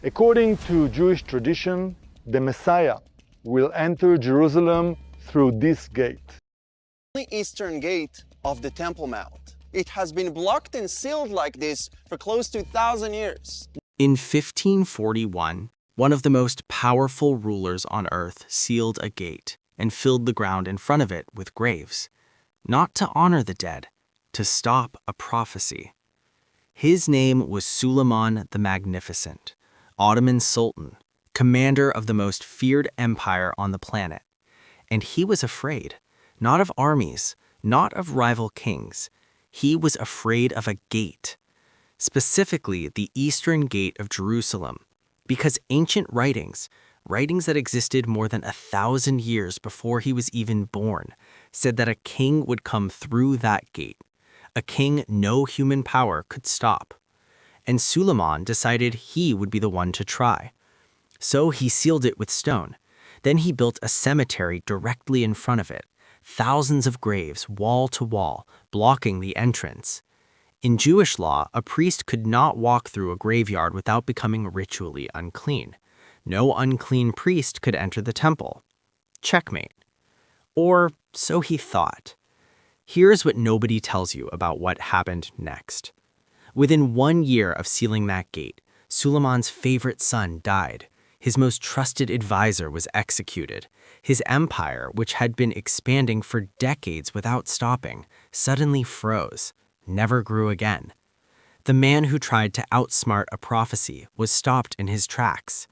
According to Jewish tradition, the Messiah will enter Jerusalem through this gate. The eastern gate of the Temple Mount. It has been blocked and sealed like this for close to 1,000 years. In 1541, one of the most powerful rulers on earth sealed a gate and filled the ground in front of it with graves, not to honor the dead, to stop a prophecy. His name was Suleiman the Magnificent, Ottoman Sultan, commander of the most feared empire on the planet. And he was afraid, not of armies, not of rival kings. He was afraid of a gate, specifically the Eastern Gate of Jerusalem, because ancient writings that existed more than 1,000 years before he was even born, said that a king would come through that gate, a king no human power could stop. And Suleiman decided he would be the one to try. So he sealed it with stone. Then he built a cemetery directly in front of it, thousands of graves, wall to wall, blocking the entrance. In Jewish law, a priest could not walk through a graveyard without becoming ritually unclean. No unclean priest could enter the temple. Checkmate. Or so he thought. Here's what nobody tells you about what happened next. Within 1 year of sealing that gate, Suleiman's favorite son died. His most trusted advisor was executed. His empire, which had been expanding for decades without stopping, suddenly froze, never grew again. The man who tried to outsmart a prophecy was stopped in his tracks.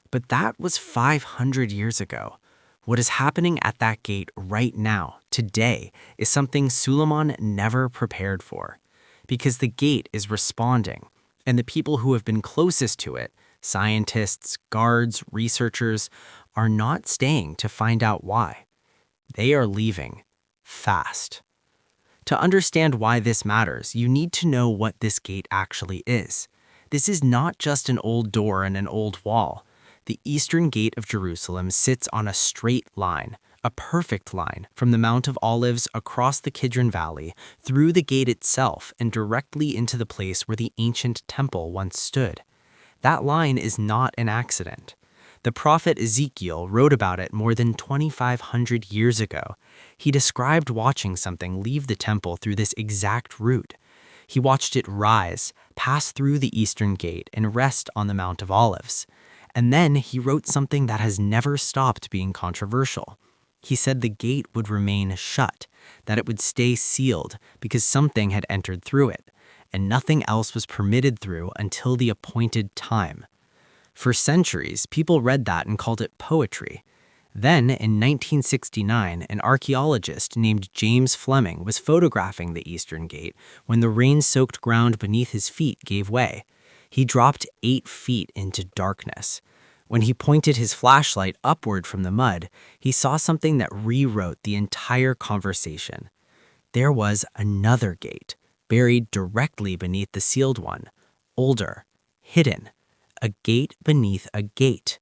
But that was 500 years ago. What is happening at that gate right now, today, is something Suleiman never prepared for. Because the gate is responding, and the people who have been closest to it, scientists, guards, researchers, are not staying to find out why. They are leaving, fast. To understand why this matters, you need to know what this gate actually is. This is not just an old door and an old wall. The Eastern Gate of Jerusalem sits on a straight line, a perfect line, from the Mount of Olives across the Kidron Valley, through the gate itself, and directly into the place where the ancient temple once stood. That line is not an accident. The prophet Ezekiel wrote about it more than 2,500 years ago. He described watching something leave the temple through this exact route. He watched it rise, pass through the Eastern Gate, and rest on the Mount of Olives. And then he wrote something that has never stopped being controversial. He said the gate would remain shut, that it would stay sealed because something had entered through it, and nothing else was permitted through until the appointed time. For centuries, people read that and called it poetry. Then, in 1969, an archaeologist named James Fleming was photographing the Eastern Gate when the rain-soaked ground beneath his feet gave way. He dropped 8 feet into darkness. When he pointed his flashlight upward from the mud, he saw something that rewrote the entire conversation. There was another gate, buried directly beneath the sealed one, older, hidden, a gate beneath a gate.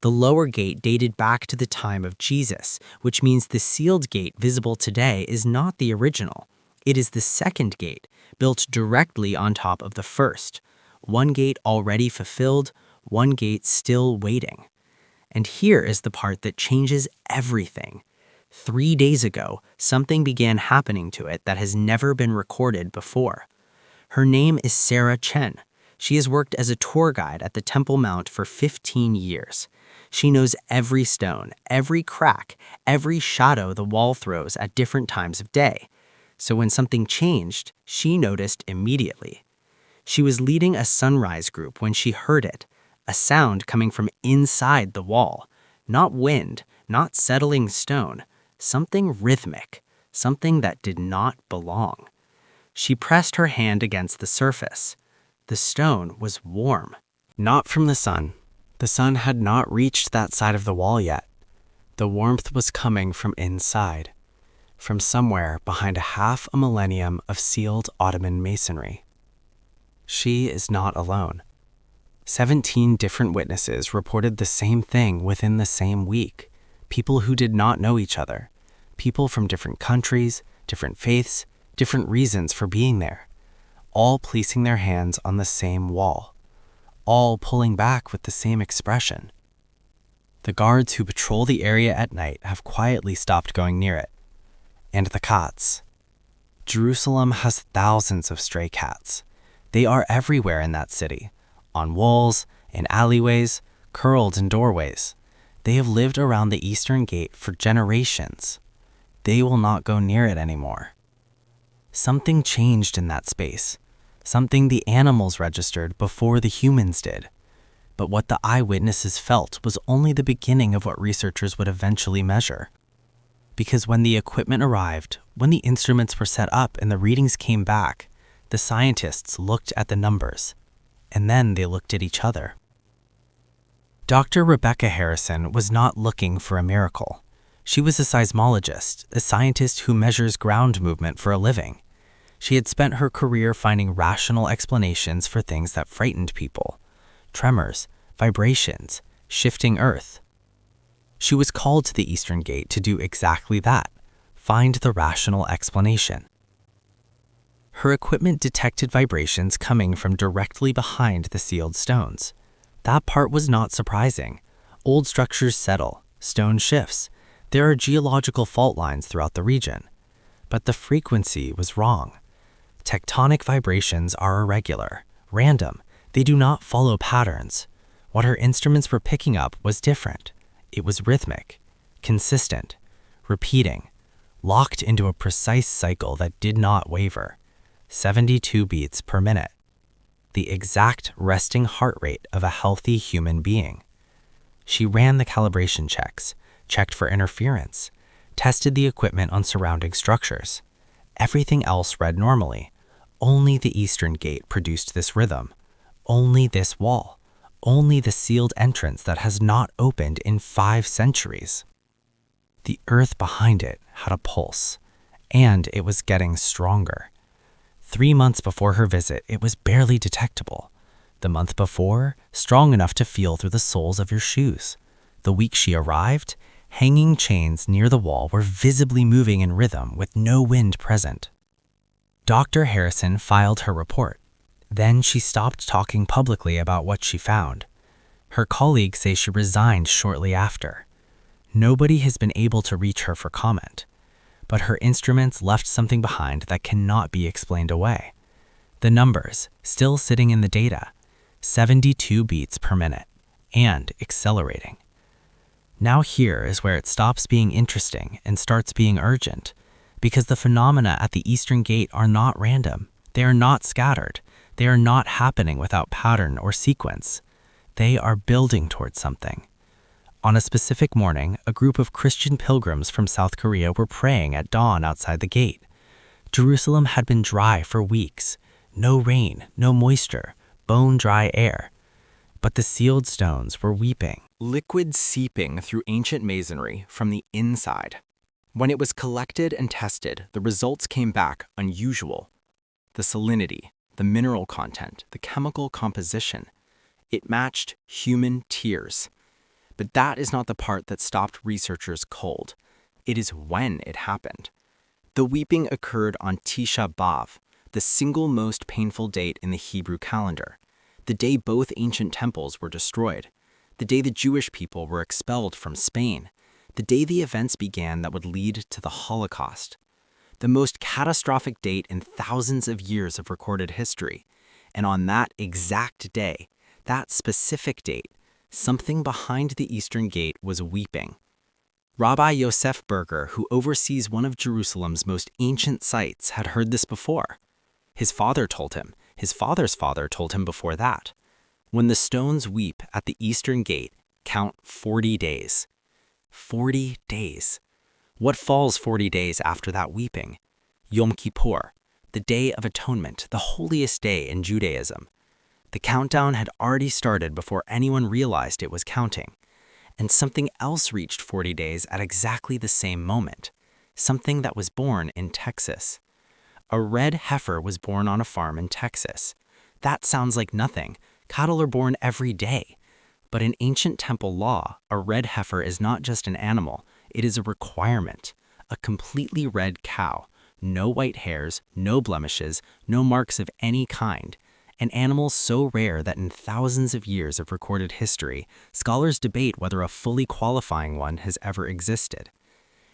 The lower gate dated back to the time of Jesus, which means the sealed gate visible today is not the original. It is the second gate, built directly on top of the first. One gate already fulfilled, one gate still waiting. And here is the part that changes everything. 3 days ago, something began happening to it that has never been recorded before. Her name is Sarah Chen. She has worked as a tour guide at the Temple Mount for 15 years. She knows every stone, every crack, every shadow the wall throws at different times of day. So when something changed, she noticed immediately. She was leading a sunrise group when she heard it, a sound coming from inside the wall. Not wind, not settling stone, something rhythmic, something that did not belong. She pressed her hand against the surface. The stone was warm. Not from the sun. The sun had not reached that side of the wall yet. The warmth was coming from inside, from somewhere behind half a millennium of sealed Ottoman masonry. She is not alone. 17 different witnesses reported the same thing within the same week. People who did not know each other. People from different countries, different faiths, different reasons for being there. All placing their hands on the same wall. all pulling back with the same expression. The guards who patrol the area at night have quietly stopped going near it. And the cats. Jerusalem has thousands of stray cats. They are everywhere in that city, on walls, in alleyways, curled in doorways. They have lived around the Eastern Gate for generations. They will not go near it anymore. Something changed in that space, something the animals registered before the humans did. But what the eyewitnesses felt was only the beginning of what researchers would eventually measure. Because when the equipment arrived, when the instruments were set up and the readings came back, the scientists looked at the numbers, and then they looked at each other. Dr. Rebecca Harrison was not looking for a miracle. She was a seismologist, a scientist who measures ground movement for a living. She had spent her career finding rational explanations for things that frightened people: tremors, vibrations, shifting earth. She was called to the Eastern Gate to do exactly that, find the rational explanation. Her equipment detected vibrations coming from directly behind the sealed stones. That part was not surprising. Old structures settle, stone shifts. There are geological fault lines throughout the region. But the frequency was wrong. Tectonic vibrations are irregular, random. They do not follow patterns. What her instruments were picking up was different. It was rhythmic, consistent, repeating, locked into a precise cycle that did not waver. 72 beats per minute. The exact resting heart rate of a healthy human being. She ran the calibration checks, checked for interference, tested the equipment on surrounding structures. Everything else read normally. Only the Eastern Gate produced this rhythm. Only this wall. Only the sealed entrance that has not opened in 5 centuries. The earth behind it had a pulse, and it was getting stronger. 3 months before her visit, it was barely detectable. The month before, strong enough to feel through the soles of your shoes. The week she arrived, hanging chains near the wall were visibly moving in rhythm with no wind present. Dr. Harrison filed her report. Then she stopped talking publicly about what she found. Her colleagues say she resigned shortly after. Nobody has been able to reach her for comment. But her instruments left something behind that cannot be explained away. The numbers, still sitting in the data, 72 beats per minute, and accelerating. Now here is where it stops being interesting and starts being urgent, because the phenomena at the Eastern Gate are not random. They are not scattered. They are not happening without pattern or sequence. They are building towards something. On a specific morning, a group of Christian pilgrims from South Korea were praying at dawn outside the gate. Jerusalem had been dry for weeks. No rain, no moisture, bone-dry air. But the sealed stones were weeping. Liquid seeping through ancient masonry from the inside. When it was collected and tested, the results came back unusual. The salinity, the mineral content, the chemical composition. It matched human tears. But that is not the part that stopped researchers cold. It is when it happened. The weeping occurred on Tisha B'Av, the single most painful date in the Hebrew calendar, the day both ancient temples were destroyed, the day the Jewish people were expelled from Spain, the day the events began that would lead to the Holocaust. The most catastrophic date in thousands of years of recorded history. And on that exact day, that specific date, something behind the Eastern Gate was weeping. Rabbi Yosef Berger, who oversees one of Jerusalem's most ancient sites, had heard this before. His father told him, his father's father told him before that. When the stones weep at the Eastern Gate, count 40 days. 40 days. What falls 40 days after that weeping? Yom Kippur, the Day of Atonement, the holiest day in Judaism. The countdown had already started before anyone realized it was counting. And something else reached 40 days at exactly the same moment. Something that was born in Texas. A red heifer was born on a farm in Texas. That sounds like nothing. Cattle are born every day. But in ancient temple law, a red heifer is not just an animal, it is a requirement. A completely red cow. No white hairs, no blemishes, no marks of any kind. an animal so rare that in thousands of years of recorded history, scholars debate whether a fully qualifying one has ever existed.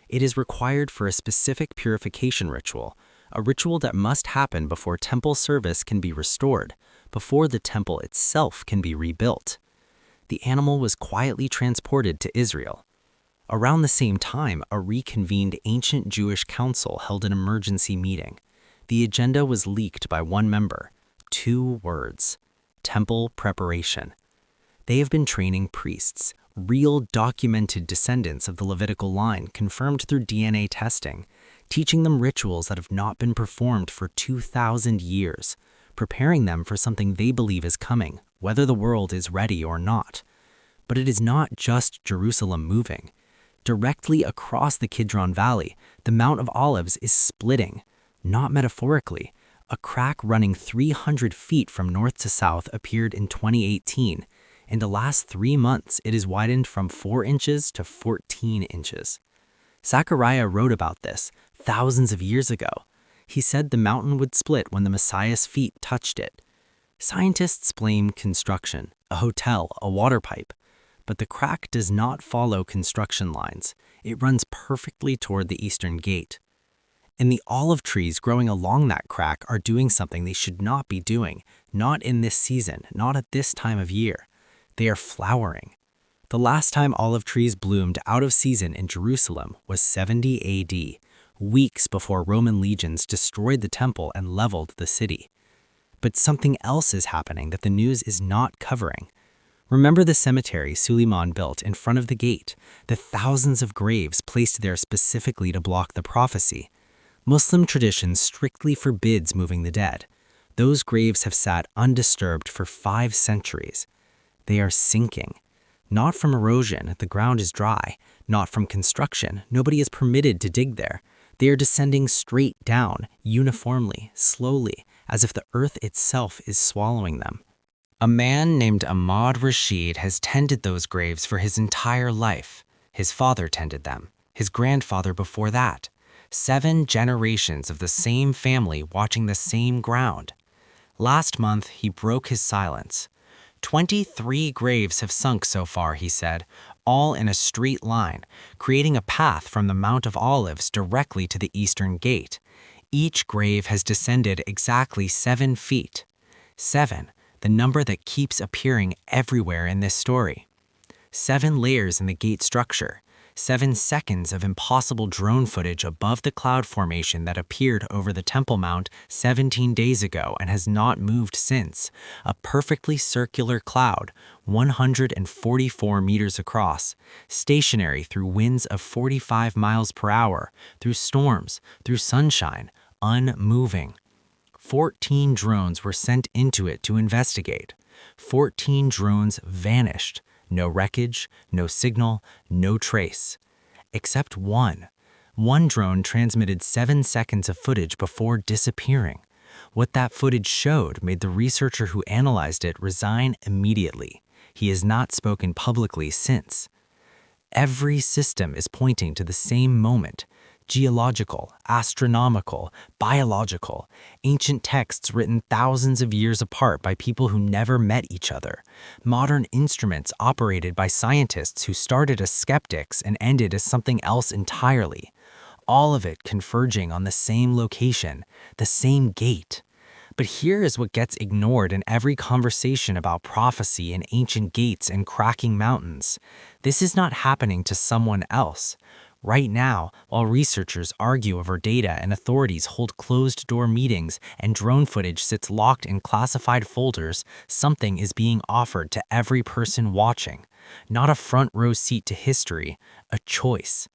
It is required for a specific purification ritual, a ritual that must happen before temple service can be restored, before the temple itself can be rebuilt. The animal was quietly transported to Israel. Around the same time, a reconvened ancient Jewish council held an emergency meeting. The agenda was leaked by one member. 2 words: temple preparation. They have been training priests, real documented descendants of the Levitical line confirmed through DNA testing, teaching them rituals that have not been performed for 2,000 years, preparing them for something they believe is coming, whether the world is ready or not. But it is not just Jerusalem moving. Directly across the Kidron Valley, the Mount of Olives is splitting, not metaphorically. A crack running 300 feet from north to south appeared in 2018. In the last 3 months, it is widened from 4 inches to 14 inches. Zechariah wrote about this thousands of years ago. He said the mountain would split when the Messiah's feet touched it. Scientists blame construction, a hotel, a water pipe. But the crack does not follow construction lines. It runs perfectly toward the eastern gate. And the olive trees growing along that crack are doing something they should not be doing, not in this season, not at this time of year. They are flowering. The last time olive trees bloomed out of season in Jerusalem was 70 AD, weeks before Roman legions destroyed the temple and leveled the city. But something else is happening that the news is not covering. Remember the cemetery Suleiman built in front of the gate, the thousands of graves placed there specifically to block the prophecy. Muslim tradition strictly forbids moving the dead. Those graves have sat undisturbed for 5 centuries. They are sinking. Not from erosion, the ground is dry. Not from construction, nobody is permitted to dig there. They are descending straight down, uniformly, slowly, as if the earth itself is swallowing them. A man named Ahmad Rashid has tended those graves for his entire life. His father tended them, his grandfather before that. 7 generations of the same family watching the same ground. Last month, he broke his silence. 23 graves have sunk so far, he said, all in a straight line, creating a path from the Mount of Olives directly to the eastern gate. Each grave has descended exactly 7 feet. 7. The number that keeps appearing everywhere in this story. 7 layers in the gate structure, 7 seconds of impossible drone footage above the cloud formation that appeared over the Temple Mount 17 days ago and has not moved since. A perfectly circular cloud, 144 meters across, stationary through winds of 45 miles per hour, through storms, through sunshine, unmoving. 14 drones were sent into it to investigate. 14 drones vanished. No wreckage, no signal, no trace. Except one. One drone transmitted 7 seconds of footage before disappearing. What that footage showed made the researcher who analyzed it resign immediately. He has not spoken publicly since. Every system is pointing to the same moment. Geological, astronomical, biological, ancient texts written thousands of years apart by people who never met each other, modern instruments operated by scientists who started as skeptics and ended as something else entirely, all of it converging on the same location, the same gate. But here is what gets ignored in every conversation about prophecy and ancient gates and cracking mountains. This is not happening to someone else. Right now, while researchers argue over data and authorities hold closed-door meetings and drone footage sits locked in classified folders, something is being offered to every person watching. Not a front-row seat to history, a choice.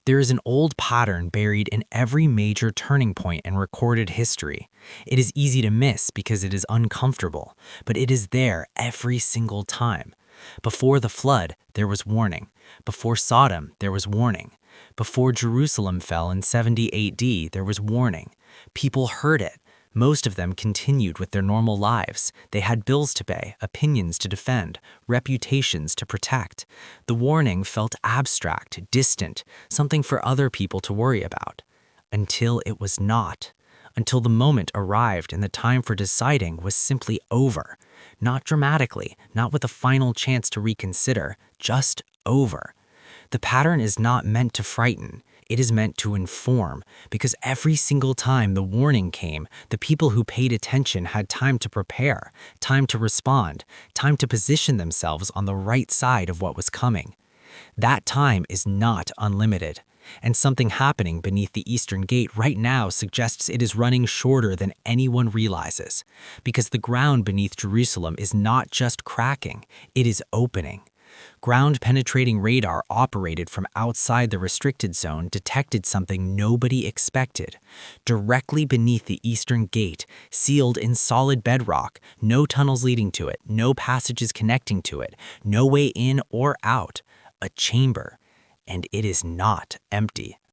There is an old pattern buried in every major turning point in recorded history. It is easy to miss because it is uncomfortable, but it is there every single time. Before the flood, there was warning. Before Sodom, there was warning. Before Jerusalem fell in 70 AD, there was warning. People heard it. Most of them continued with their normal lives. They had bills to pay, opinions to defend, reputations to protect. The warning felt abstract, distant, something for other people to worry about. Until it was not. until the moment arrived and the time for deciding was simply over. Not dramatically, not with a final chance to reconsider, just over. The pattern is not meant to frighten. It is meant to inform, because every single time the warning came, the people who paid attention had time to prepare, time to respond, time to position themselves on the right side of what was coming. That time is not unlimited, and something happening beneath the Eastern Gate right now suggests it is running shorter than anyone realizes, because the ground beneath Jerusalem is not just cracking, it is opening. Ground-penetrating radar operated from outside the restricted zone detected something nobody expected. Directly beneath the Eastern Gate, sealed in solid bedrock, no tunnels leading to it, no passages connecting to it, no way in or out, a chamber. And it is not empty.